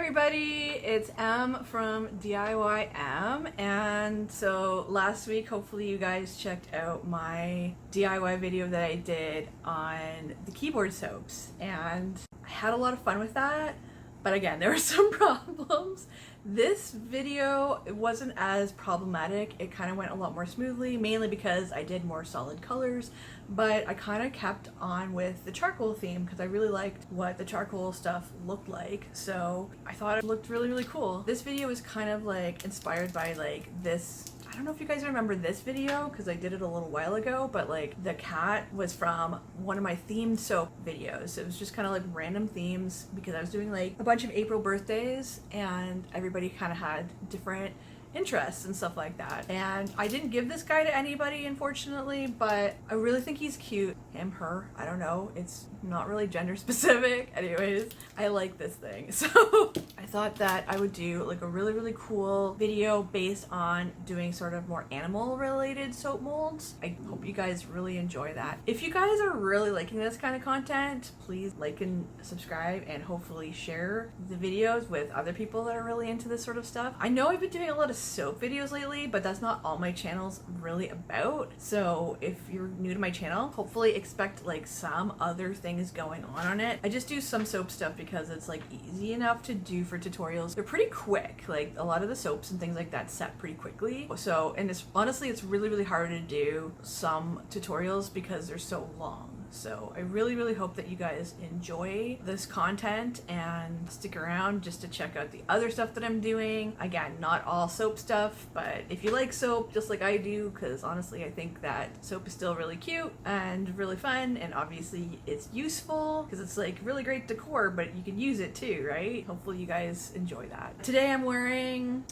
everybody, it's M from D.I.Y M, and so last week hopefully you guys checked out my DIY video that I did on the keyboard soaps, and I had a lot of fun with that, but again there were some problems. This video, it wasn't as problematic. It kind of went a lot more smoothly, mainly because I did more solid colors, but I kind of kept on with the charcoal theme because I really liked what the charcoal stuff looked like, so I thought it looked really, really cool. This video is kind of like inspired by like this, I don't know if you guys remember this video because I did it a little while ago, but like the cat was from one of my themed soap videos. It was just kind of like random themes because I was doing like a bunch of April birthdays and everybody kind of had different interests and stuff like that. And I didn't give this guy to anybody, unfortunately, but I really think he's cute. Him, her, I don't know. It's not really gender specific. Anyways, I like this thing. So I thought that I would do like a really, really cool video based on doing sort of more animal related soap molds. I hope you guys really enjoy that. If you guys are really liking this kind of content, please like and subscribe and hopefully share the videos with other people that are really into this sort of stuff. I know I've been doing a lot of soap videos lately, but that's not all my channel's really about. So if you're new to my channel, hopefully expect like some other things going on it. I just do some soap stuff because it's like easy enough to do for tutorials. They're pretty quick. Like a lot of the soaps and things like that set pretty quickly. So, and it's honestly, it's really, really hard to do some tutorials because they're so long. So I really, really hope that you guys enjoy this content and stick around just to check out the other stuff that I'm doing. Again, not all soap stuff, but if you like soap just like I do, because honestly I think that soap is still really cute and really fun, and obviously it's useful because it's like really great decor, but you can use it too, right? Hopefully you guys enjoy that. Today I'm wearing,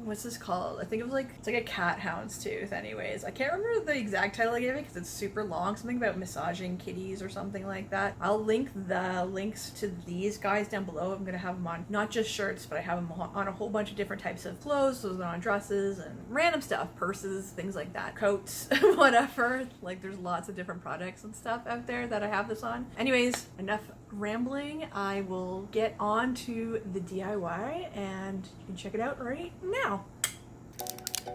what's this called? I think it was like, it's like a cat houndstooth. Anyways, I can't remember the exact title I gave it because it's super long. Something about massaging kitties or something like that. I'll link the links to these guys down below. I'm gonna have them on not just shirts, but I have them on a whole bunch of different types of clothes. So they're on dresses and random stuff, purses, things like that, coats, whatever. Like there's lots of different products and stuff out there that I have this on. Anyways, enough rambling. I will get on to the DIY and you can check it out right now.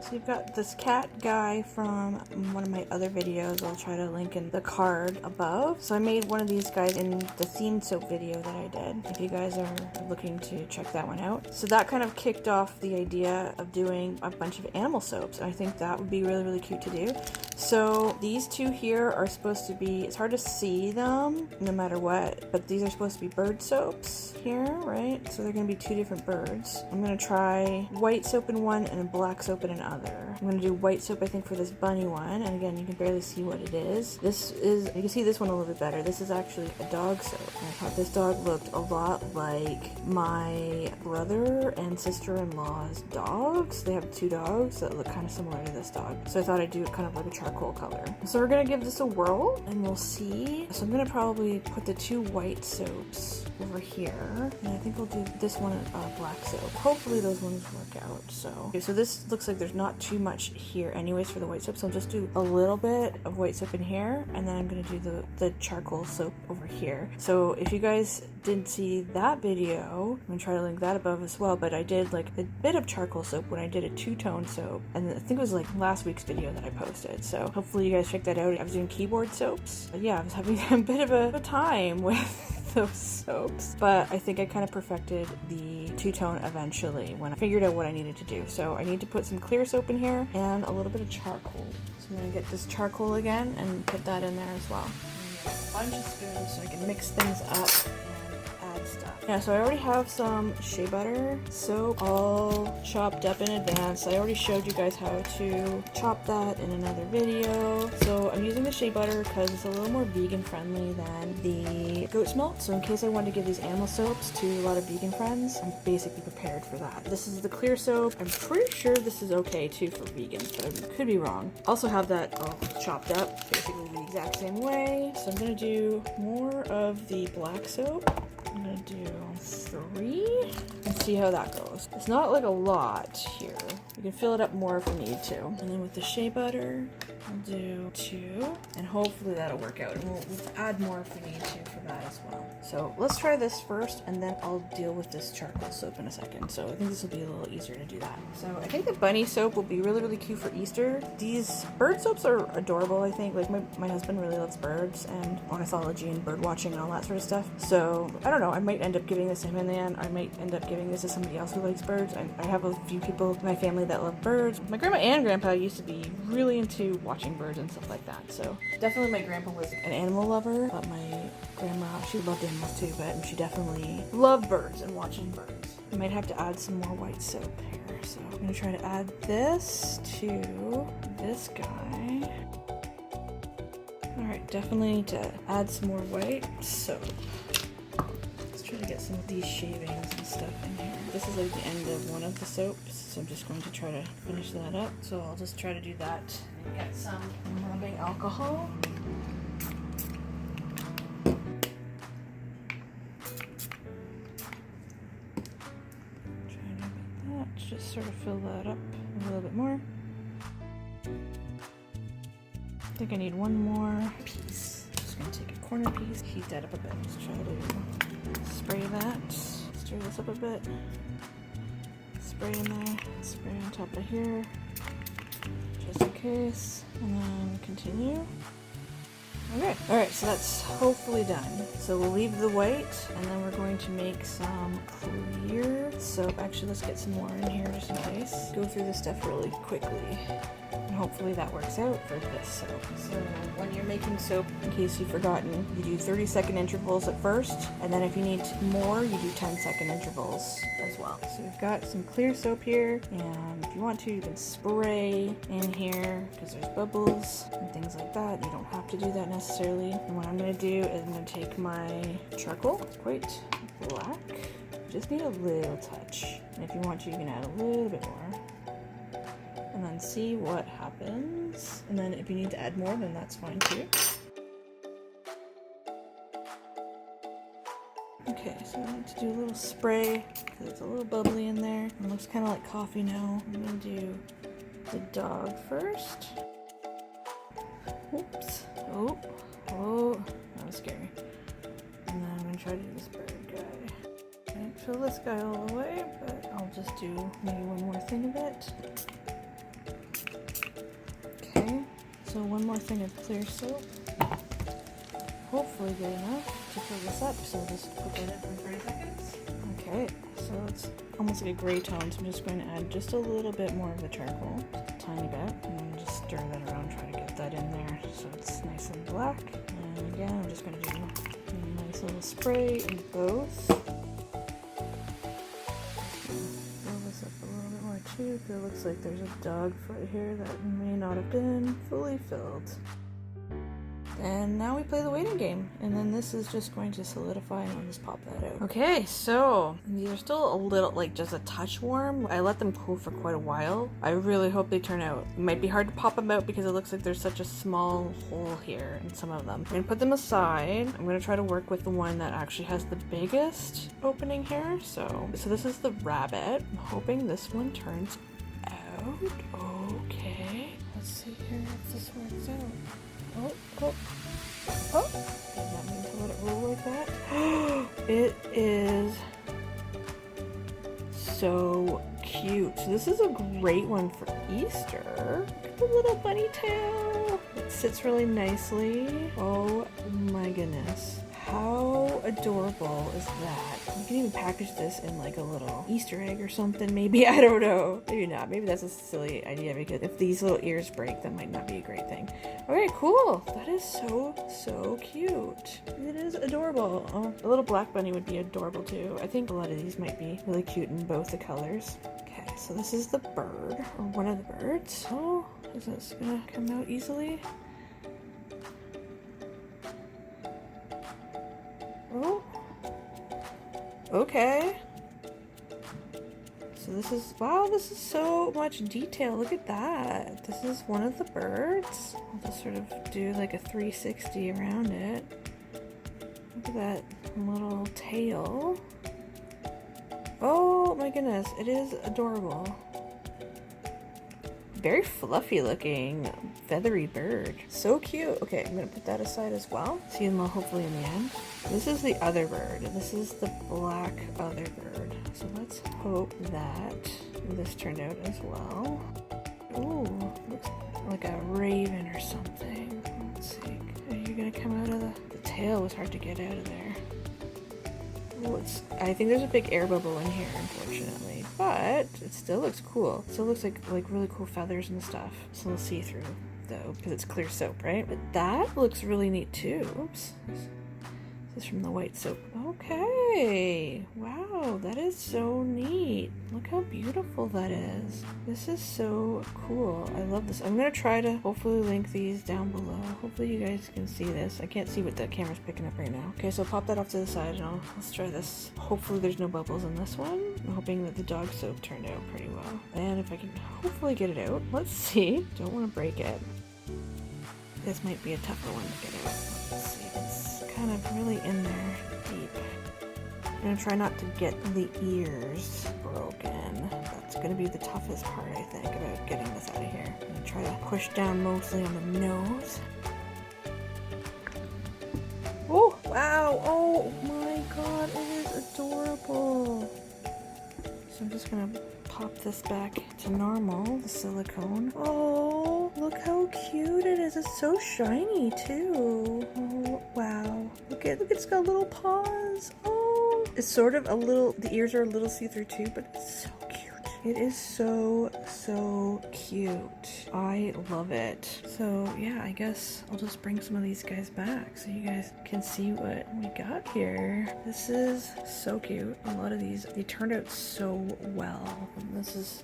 So you've got this cat guy from one of my other videos. I'll try to link in the card above. So I made one of these guys in the themed soap video that I did, if you guys are looking to check that one out. So that kind of kicked off the idea of doing a bunch of animal soaps. I think that would be really, really cute to do. So these two here are supposed to be, it's hard to see them no matter what, but these are supposed to be bird soaps here, right? So they're going to be two different birds. I'm going to try white soap in one and a black soap in another. I'm going to do white soap I think for this bunny one, and again you can barely see what it is. This is, you can see this one a little bit better. This is actually a dog soap. And I thought this dog looked a lot like my brother and sister-in-law's dogs. They have two dogs that look kind of similar to this dog. So I thought I'd do it kind of like a charcoal color. So we're going to give this a whirl and we'll see. So I'm going to probably put the two white soaps over here, and I think we'll do this one black soap. Hopefully those ones work out. So okay, so this looks like there's not too much here anyways for the white soap, so I'll just do a little bit of white soap in here, and then I'm going to do the charcoal soap over here. So if you guys didn't see that video, I'm going to try to link that above as well, but I did like a bit of charcoal soap when I did a two-tone soap, and I think it was like last week's video that I posted, so hopefully you guys check that out. I was doing keyboard soaps, but yeah, I was having a bit of a time with those soaps, but I think I kind of perfected the two-tone eventually when I figured out what I needed to do. So I need to put some clear soap in here and a little bit of charcoal. So I'm going to get this charcoal again and put that in there as well. A bunch of spoons so I can mix things up and add stuff. Yeah, so I already have some shea butter soap all chopped up in advance. I already showed you guys how to chop that in another video. So I'm using the shea butter because it's a little more vegan friendly than the goat's milk. So in case I wanted to give these animal soaps to a lot of vegan friends, I'm basically prepared for that. This is the clear soap. I'm pretty sure this is okay too for vegans, but I could be wrong. Also have that all chopped up basically the exact same way. So I'm going to do more of the black soap. I'm gonna do 3 and see how that goes. It's not like a lot here. You can fill it up more if you need to. And then with the shea butter, I'll do 2, and hopefully that'll work out. And we'll add more if we need to for that as well. So let's try this first, and then I'll deal with this charcoal soap in a second. So I think this will be a little easier to do that. So I think the bunny soap will be really, really cute for Easter. These bird soaps are adorable, I think. Like my husband really loves birds and ornithology and bird watching and all that sort of stuff. So I don't know, I might end up giving this to him in the end. I might end up giving this to somebody else who likes birds. I have a few people in my family that love birds. My grandma and grandpa used to be really into watching birds and stuff like that. So definitely my grandpa was an animal lover, but my grandma, she loved animals too, but she definitely loved birds and watching birds. I might have to add some more white soap here. So I'm gonna try to add this to this guy. All right, definitely need to add some more white soap. Let's try to get some of these shavings and stuff in here. This is like the end of one of the soaps, so I'm just going to try to finish that up. So I'll just try to do that and get some rubbing alcohol. Try to get that, just sort of fill that up a little bit more. I think I need one more piece. Just gonna take a corner piece, heat that up a bit. Let's try to spray that, stir this up a bit, spray in there, spray on top of here, just in case, and then continue. Okay, alright, so that's hopefully done. So we'll leave the white, and then we're going to make some clear soap. Actually, let's get some more in here just in case. Go through this stuff really quickly. And hopefully that works out for this soap. So when you're making soap, in case you've forgotten, you do 30-second intervals at first, and then if you need more, you do 10-second intervals as well. So we've got some clear soap here, and if you want to, you can spray in here because there's bubbles and things like that. You don't have to do that necessarily. And what I'm going to do is I'm going to take my charcoal, quite black, just need a little touch. And if you want to, you can add a little bit more. And then see what happens. And then if you need to add more, then that's fine too. Okay, so I need to do a little spray because it's a little bubbly in there. It looks kind of like coffee now. I'm gonna do the dog first. Oops. Oh, that was scary. And then I'm gonna try to do this bird guy. I didn't fill this guy all the way, but I'll just do maybe one more thing of it. So one more thing of clear soap. Hopefully good enough to fill this up. So just put that in for 30 seconds. Okay, so it's almost like a gray tone. So I'm just going to add just a little bit more of the charcoal, just a tiny bit, and then just stir that around, try to get that in there so it's nice and black. And again, I'm just going to do a nice little spray in both. Too, because it looks like there's a dog foot here that may not have been fully filled. And now we play the waiting game, and then this is just going to solidify, and I'll just pop that out. Okay, so these are still a little, like, just a touch warm. I let them cool for quite a while. I really hope they turn out. It might be hard to pop them out because it looks like there's such a small hole here in some of them. I'm gonna put them aside. I'm gonna try to work with the one that actually has the biggest opening here. So this is the rabbit. I'm hoping this one turns out. Okay, let's see here if this works out. Oh! Did not mean to let it roll like that. It is so cute. So this is a great one for Easter. Look at the little bunny tail. It sits really nicely. Oh my goodness. How adorable is that? You can even package this in like a little Easter egg or something, maybe. I don't know. Maybe not. Maybe that's a silly idea because if these little ears break, that might not be a great thing. Okay, cool. That is so cute. It is adorable. Oh, a little black bunny would be adorable too. I think a lot of these might be really cute in both the colors. Okay, so this is the bird, or one of the birds. Oh, is this gonna come out easily? Oh, okay. So this is, wow, this is so much detail. Look at that. This is one of the birds. I'll just sort of do like a 360 around it. Look at that little tail. Oh my goodness, it is adorable. very fluffy looking, feathery bird. So cute. Okay, I'm gonna put that aside as well. See them all hopefully in the end. This is the other bird. This is the black other bird. So let's hope that this turned out as well. Ooh, looks like a raven or something. Let's see. Are you gonna come out of the tail was hard to get out of there. Ooh, I think there's a big air bubble in here, unfortunately, but it still looks cool. It still looks like really cool feathers and stuff. It's a little see-through though, because it's clear soap, right? But that looks really neat too. Oops. This is from the white soap. Okay. Wow, that is so neat. Look how beautiful that is. This is so cool. I love this. I'm gonna try to hopefully link these down below. Hopefully you guys can see this. I can't see what the camera's picking up right now. Okay, so pop that off to the side and let's try this. Hopefully there's no bubbles in this one. I'm hoping that the dog soap turned out pretty well. And if I can hopefully get it out. Let's see. Don't want to break it. This might be a tougher one to get out. Let's see. It's kind of really in there deep. I'm gonna try not to get the ears broken. That's gonna be the toughest part, I think, about getting this out of here. I'm gonna try to push down mostly on the nose. Oh, wow. Oh my god, it is adorable. So I'm just gonna pop this back to normal, the silicone. Oh, look how cute it is. It's so shiny too. Oh, wow. Look, it's got little paws. Oh, it's sort of a little, the ears are a little see-through too, but it's so cute. It is so cute. I love it. So yeah, I guess I'll just bring some of these guys back so you guys can see what we got here. This is so cute. A lot of these, they turned out so well. And this is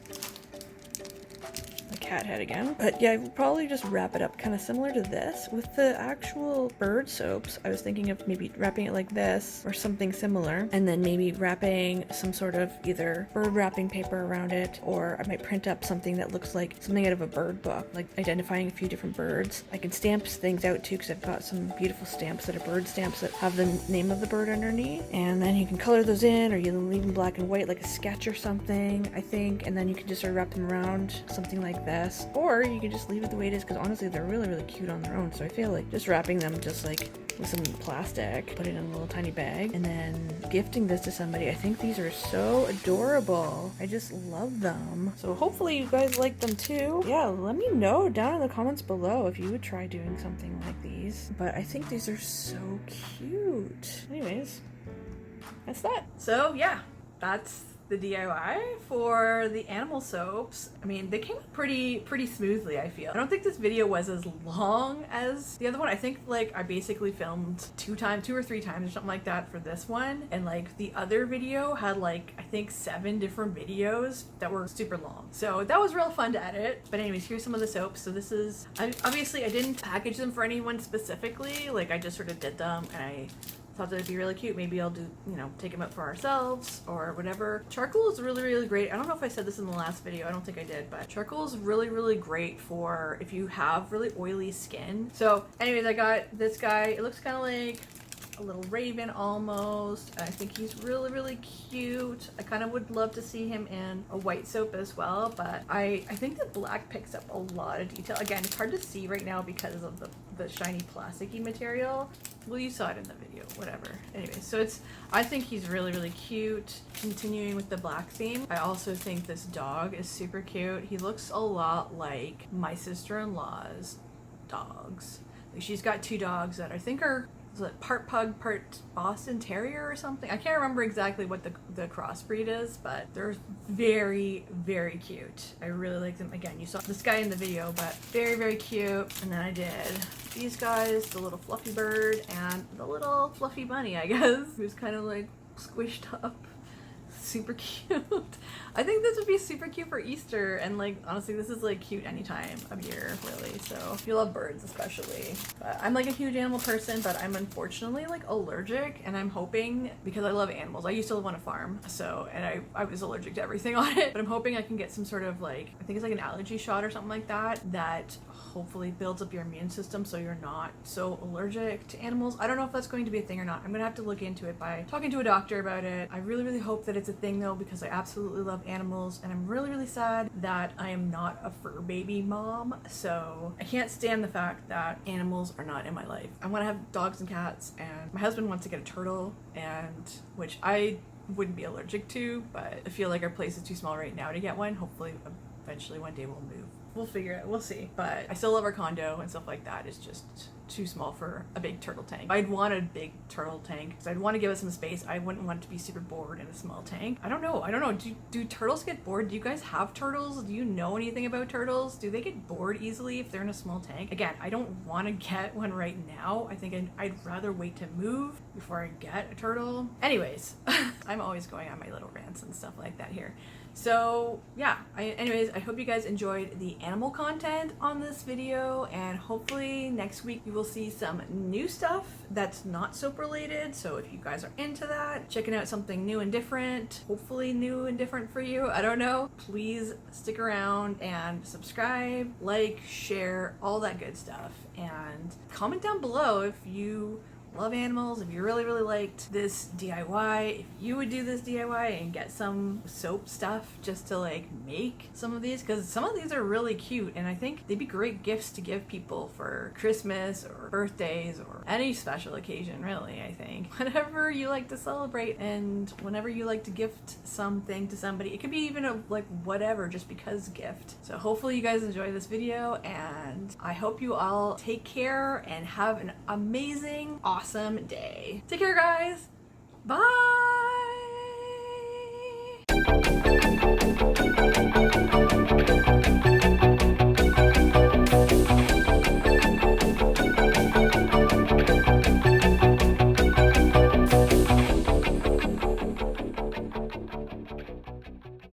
the cat head again. But yeah, I would probably just wrap it up kind of similar to this. With the actual bird soaps, I was thinking of maybe wrapping it like this or something similar, and then maybe wrapping some sort of either bird wrapping paper around it, or I might print up something that looks like something out of a bird book, like identifying a few different birds. I can stamp things out too, because I've got some beautiful stamps that are bird stamps that have the name of the bird underneath, and then you can color those in, or you can leave them black and white like a sketch or something, I think, and then you can just sort of wrap them around something like this, or you can just leave it the way it is, because honestly they're really cute on their own. So I feel like just wrapping them just like with some plastic, put it in a little tiny bag, and then gifting this to somebody. I think these are so adorable. I just love them. So hopefully you guys like them too. Yeah, let me know down in the comments below if you would try doing something like these. But I think these are so cute. Anyways, that's that. So yeah, that's the DIY for the animal soaps. I mean, they came out pretty smoothly, I feel. I don't think this video was as long as the other one. I think like I basically filmed two or three times or something like that for this one, and like the other video had like I think 7 different videos that were super long. So that was real fun to edit. But anyways, here's some of the soaps. So this is, obviously I didn't package them for anyone specifically, like I just sort of did them, and I thought that it'd be really cute. Maybe I'll do, you know, take them out for ourselves or whatever. Charcoal is really great. I don't know if I said this in the last video. I don't think I did, but charcoal is really great for if you have really oily skin. So anyways, I got this guy. It looks kind of like a little raven almost. I think he's really cute. I kind of would love to see him in a white soap as well, but I think the black picks up a lot of detail. Again, it's hard to see right now because of the shiny plasticky material. Well, you saw it in the video, whatever. Anyway, so I think he's really cute. Continuing with the black theme, I also think this dog is super cute. He looks a lot like my sister-in-law's dogs. Like, she's got 2 dogs that I think are, is it part pug, part Boston Terrier or something? I can't remember exactly what the crossbreed is, but they're very cute. I really like them. Again, you saw this guy in the video, but very cute. And then I did these guys, the little fluffy bird and the little fluffy bunny, I guess, who's kind of like squished up. Super cute. I think this would be super cute for Easter, and like honestly this is like cute any time of year really, so if you love birds especially. But I'm like a huge animal person, but I'm unfortunately like allergic, and I'm hoping, because I love animals, I used to live on a farm, so, and I was allergic to everything on it, but I'm hoping I can get some sort of like, I think it's like an allergy shot or something like that, that hopefully builds up your immune system so you're not so allergic to animals. I don't know if that's going to be a thing or not. I'm gonna have to look into it by talking to a doctor about it. I really hope that it's a thing though, because I absolutely love animals and I'm really, really sad that I am not a fur baby mom. So I can't stand the fact that animals are not in my life. I want to have dogs and cats, and my husband wants to get a turtle, and which I wouldn't be allergic to, but I feel like our place is too small right now to get one. Hopefully eventually one day we'll move. We'll figure it out, we'll see. But I still love our condo and stuff like that. It's just too small for a big turtle tank. I'd want a big turtle tank because I'd want to give us some space. I wouldn't want to be super bored in a small tank. I don't know. Do turtles get bored? Do you guys have turtles? Do you know anything about turtles? Do they get bored easily if they're in a small tank? Again, I don't want to get one right now. I think I'd rather wait to move before I get a turtle. Anyways, I'm always going on my little rants and stuff like that here. So yeah, anyways, I hope you guys enjoyed the animal content on this video, and hopefully next week you will see some new stuff that's not soap related. So if you guys are into that, checking out something new and different, hopefully new and different for you, I don't know, please stick around and subscribe, like, share, all that good stuff, and comment down below if you love animals, if you really, really liked this DIY, if you would do this DIY and get some soap stuff just to like make some of these, because some of these are really cute and I think they'd be great gifts to give people for Christmas or birthdays or any special occasion, really. I think whenever you like to celebrate and whenever you like to gift something to somebody, it could be even a like whatever, just because gift. So hopefully you guys enjoy this video, and I hope you all take care and have an amazing, awesome day. Take care, guys. Bye.